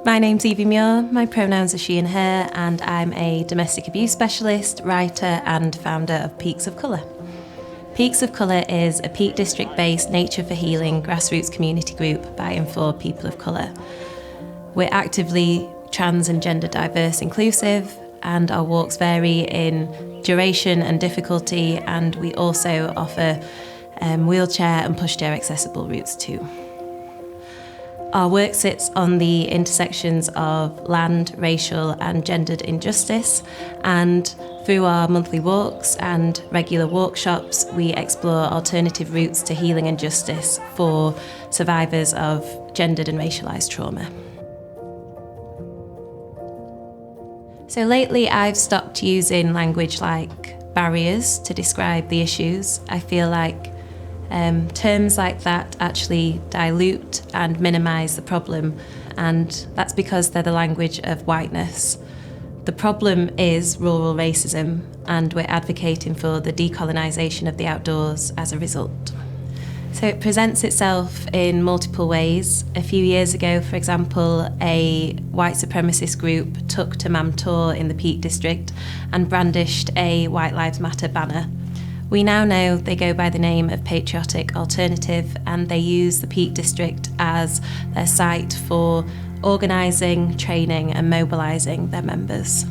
My name's Evie, my pronouns are she and her, and I'm a domestic abuse specialist, writer and founder of Peaks of Colour. Peaks of Colour is a Peak District-based Nature for Healing grassroots community group by and for people of colour. We're actively trans and gender diverse inclusive, and our walks vary in duration and difficulty, and we also offer wheelchair and pushchair accessible routes too. Our work sits on the intersections of land, racial and gendered injustice, and through our monthly walks and regular workshops, we explore alternative routes to healing and justice for survivors of gendered and racialised trauma. So lately I've stopped using language like barriers to describe the issues. I feel like terms like that actually dilute and minimise the problem, and that's because they're the language of whiteness. The problem is rural racism, and we're advocating for the decolonisation of the outdoors as a result. So it presents itself in multiple ways. A few years ago, for example, a white supremacist group took to Mamtor in the Peak District and brandished a White Lives Matter banner. We now know they go by the name of Patriotic Alternative, and they use the Peak District as their site for organising, training and mobilising their members.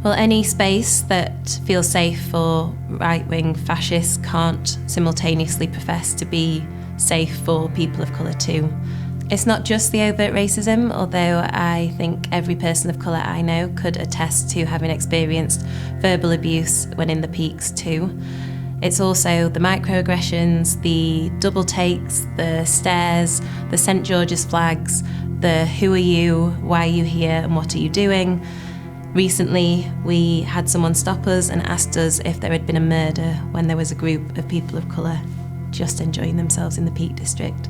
Well, any space that feels safe for right-wing fascists can't simultaneously profess to be safe for people of colour too. It's not just the overt racism, although I think every person of colour I know could attest to having experienced verbal abuse when in the peaks too. It's also the microaggressions, the double takes, the stares, the St George's flags, the who are you, why are you here and what are you doing. Recently, we had someone stop us and asked us if there had been a murder when there was a group of people of colour just enjoying themselves in the Peak District.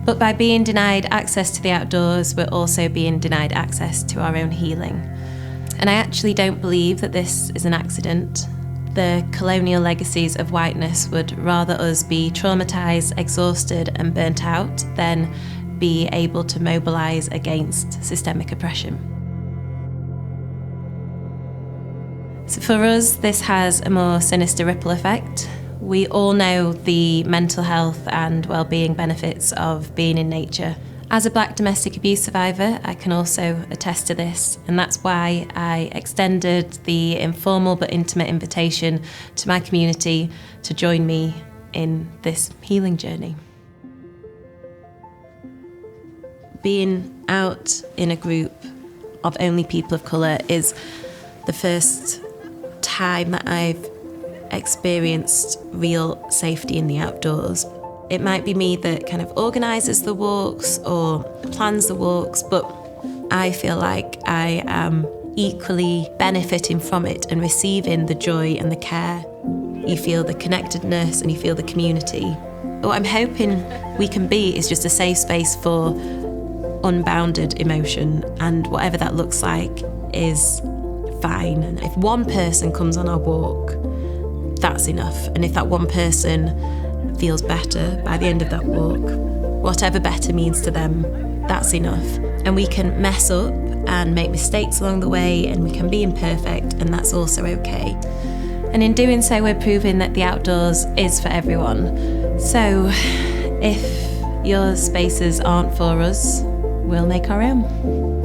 But by being denied access to the outdoors, we're also being denied access to our own healing. And I actually don't believe that this is an accident. The colonial legacies of whiteness would rather us be traumatised, exhausted and burnt out than be able to mobilise against systemic oppression. So for us, this has a more sinister ripple effect. We all know the mental health and well-being benefits of being in nature. As a Black domestic abuse survivor, I can also attest to this, and that's why I extended the informal but intimate invitation to my community to join me in this healing journey. Being out in a group of only people of colour is the first time that I've experienced real safety in the outdoors. It might be me that kind of organises the walks or plans the walks, but I feel like I am equally benefiting from it and receiving the joy and the care. You feel the connectedness and you feel the community. What I'm hoping we can be is just a safe space for unbounded emotion, and whatever that looks like is fine. And if one person comes on our walk, that's enough. And if that one person feels better by the end of that walk, whatever better means to them, that's enough. And we can mess up and make mistakes along the way, and we can be imperfect, and that's also okay. And in doing so, we're proving that the outdoors is for everyone. So if your spaces aren't for us, we'll make our own.